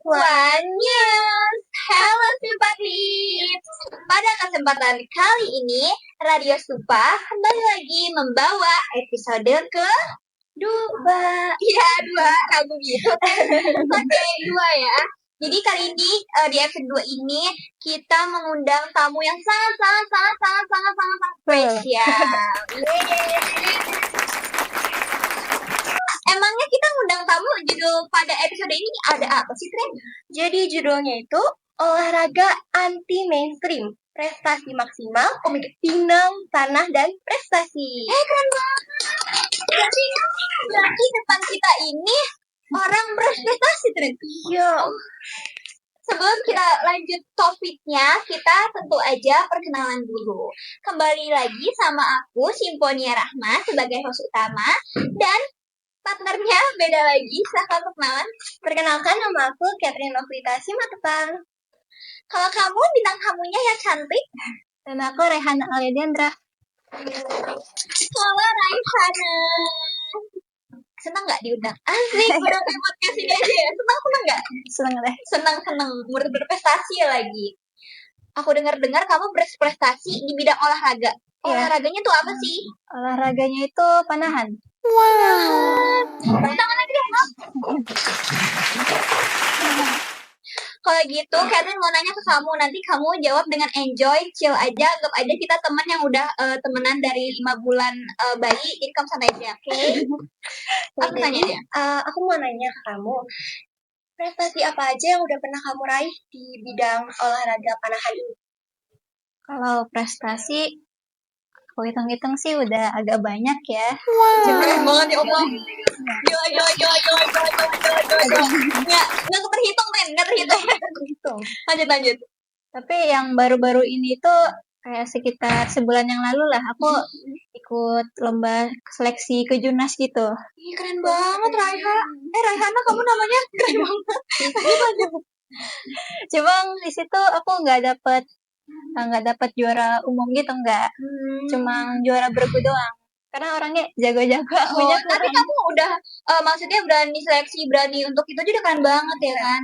One News. Halo Simpati. Pada kesempatan kali ini, Radio Supa kembali lagi membawa episode ke dua. Ya, dua. Aku gitu. Oke, dua ya. Jadi kali ini di episode 2 ini kita mengundang tamu yang sangat spesial. Emangnya kita ngundang tamu judul pada episode ini ada apa sih, Tren? Jadi judulnya itu olahraga anti mainstream, prestasi maksimal, pinang, tanah, dan prestasi. Keren banget. Berarti depan kita ini orang berprestasi, Tren. Iya. Sebelum kita lanjut topiknya, kita tentu aja perkenalan dulu. Kembali lagi sama aku, Simfonia Rahma, sebagai host utama. Dan partnernya beda lagi, silahkan perkenalan. Perkenalkan, nama aku Catherine Novita Simatupang. Kalau kamu, bintang tamunya yang cantik. Dan aku Rehana Aliadendra. Halo Raihana. Senang nggak diundang? Asik, udah kayak podcast ini aja ya. Senang nggak? Senang deh. Senang, berprestasi lagi. Aku dengar-dengar kamu berprestasi di bidang olahraga. Olahraganya tuh apa sih? Olahraganya itu panahan. Wow. Tangan lagi deh, Kalau gitu, Catherine mau nanya ke kamu. Nanti kamu jawab dengan enjoy, chill aja. Anggap aja kita teman yang udah temenan dari 5 bulan bayi. Jadi kamu santai aja, oke? Aku tanya aja. Aku mau nanya ke kamu. Prestasi apa aja yang udah pernah kamu raih di bidang olahraga panahan ini? Kalau prestasi, aku hitung-hitung sih udah agak banyak ya. Keren banget ya Allah. Gila. Nggak terhitung, men. Nggak terhitung. Lanjut. Tapi yang baru-baru ini tuh kayak sekitar sebulan yang lalu lah, aku ikut lomba seleksi ke Jurnas gitu. Ih, keren banget, Raiha. Raihana, kamu namanya keren banget. Cuma di situ aku nggak dapet juara umum gitu, nggak. Cuma juara bergu doang. Karena orangnya jago-jago. Tapi kamu udah, maksudnya berani seleksi, berani untuk itu aja udah keren banget ya kan?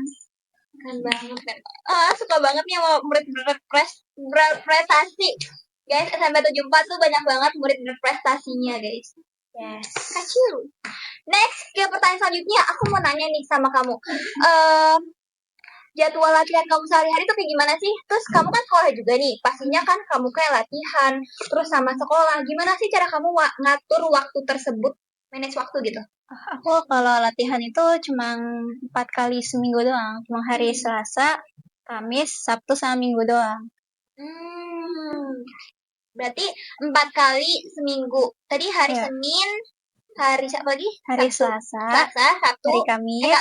Keren banget kan. Suka banget nih sama murid berprestasi. Guys, SMP 74 tuh banyak banget murid berprestasinya, guys. Yes. Kacau. Next, ke pertanyaan selanjutnya, aku mau nanya nih sama kamu. Jadwal latihan kamu sehari-hari tuh kayak gimana sih? Terus kamu kan sekolah juga nih, pastinya kan kamu kayak latihan, terus sama sekolah. Gimana sih cara kamu ngatur waktu tersebut, manage waktu gitu? Aku kalau latihan itu cuma 4 kali seminggu doang. Cuma hari Selasa, Kamis, Sabtu, sama Minggu doang. Berarti 4 kali seminggu. Tadi hari Senin, hari apa lagi? Hari Selasa, Sabtu, hari Kamis,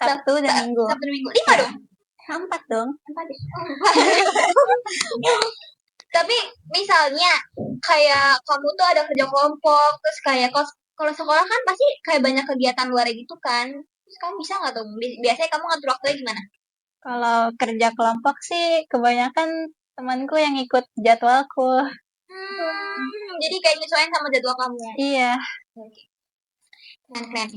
Sabtu, dan Minggu. 5 dong? 4 dong. 4 deh. Tapi misalnya kayak kamu tuh ada kerja kelompok, terus kayak kalau sekolah kan pasti kayak banyak kegiatan luar gitu kan. Terus kamu bisa nggak tuh? Biasanya kamu ngatur waktunya gimana? Kalau kerja kelompok sih kebanyakan temanku yang ikut jadwalku. Jadi kayak nyesuaiin sama jadwal kamu. Iya. Keren.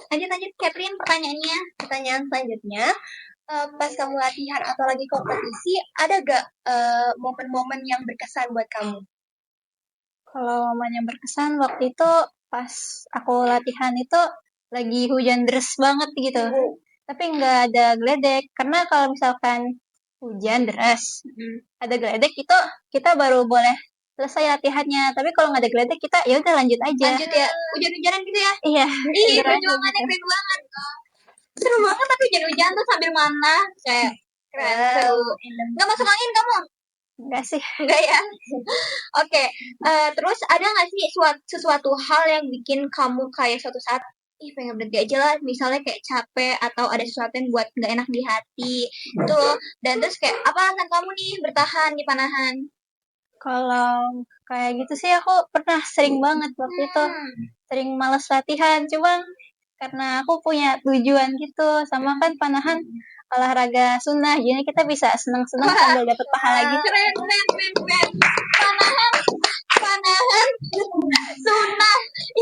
Lanjut Catherine, pertanyaannya. Pertanyaan selanjutnya, pas kamu latihan atau lagi kompetisi, ada gak momen-momen yang berkesan buat kamu? Kalau momen yang berkesan waktu itu pas aku latihan itu lagi hujan deras banget gitu. Tapi nggak ada geledek, karena kalau misalkan hujan deras, ada geledek itu kita baru boleh selesai latihannya. Tapi kalau nggak ada geledek kita ya udah lanjut aja. Lanjut ya, hujan-hujanan gitu ya? Iya. Perjuangannya keren banget. Seru banget tapi hujan-hujan tuh sambil mana kayak keren seru. Nggak masuk angin kamu? Enggak sih. Enggak ya? Oke. Terus ada nggak sih sesuatu hal yang bikin kamu kayak suatu saat pengen berhenti aja lah, misalnya kayak capek atau ada sesuatu yang buat nggak enak di hati itu, dan terus kayak apa alasan kamu nih bertahan di panahan? Kalau kayak gitu sih aku pernah sering banget waktu itu, sering malas latihan, cuma karena aku punya tujuan gitu, sama kan panahan olahraga sunnah, jadi kita bisa senang-senang sambil dapat pahala gitu. Keren. Panahan sunnah.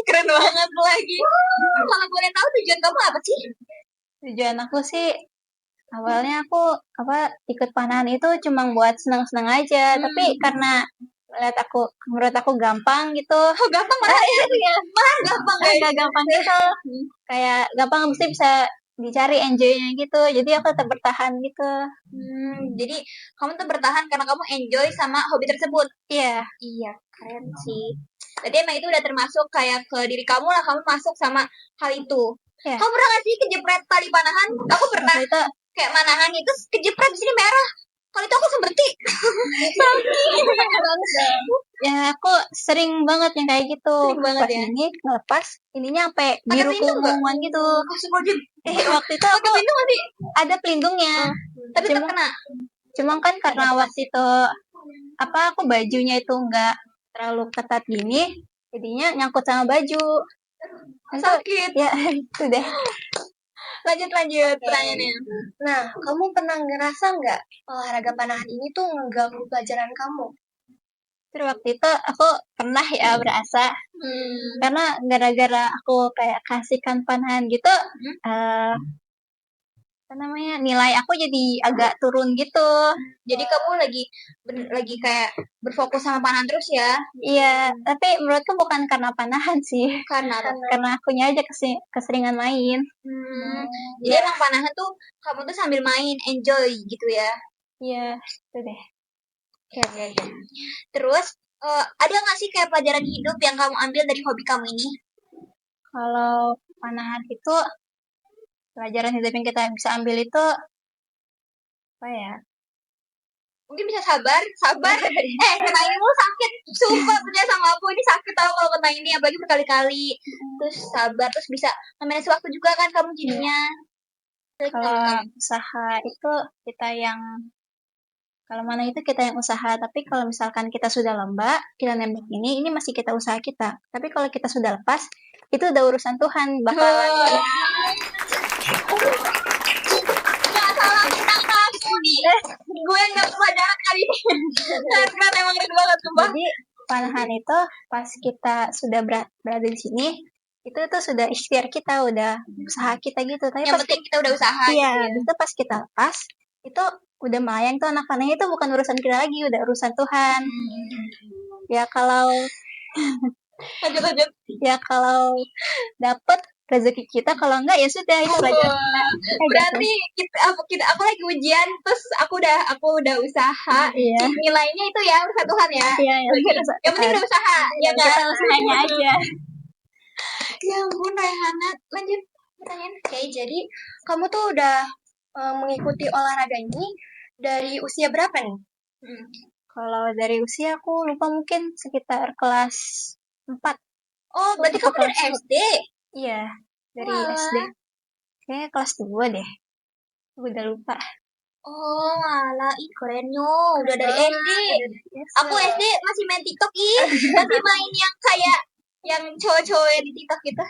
Keren banget lagi. Kalau boleh tahu tujuan kamu apa sih? Tujuan aku sih Awalnya aku ikut panahan itu cuma buat senang-senang aja, tapi karena menurut aku gampang gitu. Oh, gampang malah itu ya. Malah gampang guys. Agak gampang gitu. Kayak gampang mesti bisa dicari enjoy-nya gitu. Jadi aku tetap bertahan gitu. Jadi kamu tuh bertahan karena kamu enjoy sama hobi tersebut. Iya. Iya, keren sih. Jadi emang itu udah termasuk kayak ke diri kamu lah, kamu masuk sama hal itu. Iya. Kamu pernah gak sih kejepret tali panahan? Aku pernah. Waktu itu Kayak manahan itu kejepret di sini merah. Kalau itu aku seperti ya aku sering banget yang kayak gitu. Sering banget Pas ya. ini ngelepas ininya sampai biru pelindung nggak? keunguan gitu. Astagfirullahaladzim. Waktu itu aku pelindung nggak sih? ada pelindungnya. Tapi tetap Cuma- kena. Cuma kan karena waktu itu aku bajunya itu enggak terlalu ketat gini, jadinya nyangkut sama baju. Sakit. Ya, itu deh. Lanjut pertanyaannya. Nah, kamu pernah ngerasa nggak olahraga panahan ini tuh ngeganggu pelajaran kamu? Terus waktu itu aku pernah ya berasa, karena gara-gara aku kayak kasihkan panahan gitu, nilai aku jadi agak turun gitu. Jadi kamu lagi kayak berfokus sama panahan terus ya? Iya, tapi menurutku bukan karena panahan sih. Karena apa? Karena akunya aja keseringan main. Jadi emang panahan tuh kamu tuh sambil main, enjoy gitu ya? Iya, itu deh. Oke. Terus ada nggak sih kayak pelajaran hidup yang kamu ambil dari hobi kamu ini? Kalau panahan itu pelajaran hidup yang kita bisa ambil itu apa ya? Mungkin bisa sabar. Kena ini mulu sakit. Sumpah percaya sama aku, ini sakit tau kalau kena ini, apalagi berkali-kali. Terus sabar, terus bisa manage waktu juga kan kamu jadinya. Kalau usaha itu kalau mana itu kita yang usaha, tapi kalau misalkan kita sudah lomba, kita nembak ini masih kita usaha kita. Tapi kalau kita sudah lepas, itu udah urusan Tuhan bakalan. Gak salah tentang aku nih. Gue nggak pelajaran kali ini. Keren emang keren banget tuh. Jadi panahan itu pas kita sudah berada di sini, itu tuh sudah ikhtiar kita, udah usaha kita gitu. Tapi yang penting kita udah usaha. Iya, gitu ya. itu pas kita lepas, itu udah melayang tuh anak panahnya itu bukan urusan kita lagi, udah urusan Tuhan. Ya kalau lanjut. Ya kalau dapet rezeki kita, kalau enggak ya sudah itu pelajaran. Berarti aku lagi ujian, terus aku udah usaha. Iya. Nilainya itu ya urusan Tuhan ya. Iya, yang penting udah usaha. Ya kita usahanya aja. Ya ampun Rayhana, lanjut pertanyaan. Oke, jadi kamu tuh udah mengikuti olahraga ini dari usia berapa nih? Kalau dari usia aku lupa, mungkin sekitar kelas 4. Oh, berarti kamu dari SD? Iya, dari SD. Kayaknya kelas 2 deh. Aku udah lupa. Oh, malah kerennya udah dari SD. Aku SD masih main TikTok masih main yang kayak yang cowok-cowok di TikTok gitu.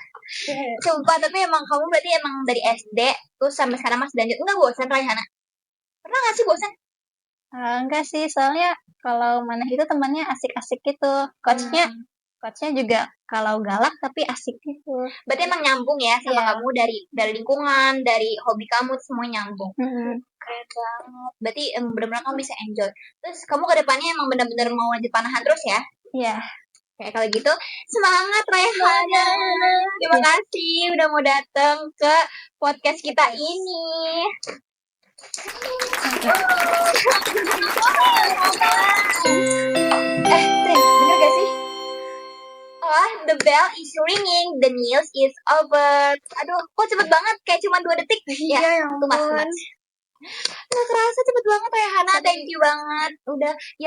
Sumpah, tapi emang kamu berarti emang dari SD terus sampai sekarang masih lanjut. Enggak bosan Raihana? Pernah gak sih bosan? Enggak sih, soalnya kalau mana itu temannya asik-asik gitu. Coachnya juga kalau galak tapi asik gitu. Berarti emang nyambung ya sama kamu dari lingkungan, dari hobi kamu semua nyambung. Keren banget. Berarti benar-benar kamu bisa enjoy. Terus kamu ke depannya emang benar-benar mau lanjut panahan terus ya? Iya. Kayak kalau gitu, semangat Raihana. Terima kasih udah mau datang ke podcast kita ini. Bener gak sih? Oh, the bell is ringing, the news is over. Aduh, kok cepet banget, kayak cuma 2 detik. Iya, ya ampun. Nggak kerasa cepet banget Raihana, thank you banget.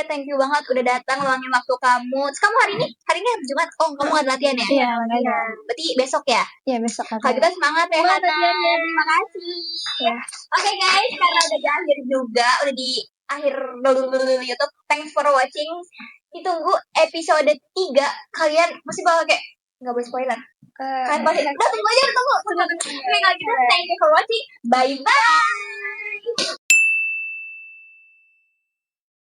Thank you banget udah datang luangin waktu kamu. Terus kamu hari ini hari Jumat, kamu ada latihan ya? Iya, enggak. Berarti besok ya? Iya, besok. Kalau kita semangat Raihana. Terima kasih. Oke guys, karena udah di akhir juga, udah di akhir YouTube. Thanks for watching. Ditunggu episode 3. Kalian masih bakal kayak nggak boleh spoiler. Kalian pasti tunggu aja. Oke, kalau gitu thank you for watching. Bye bye.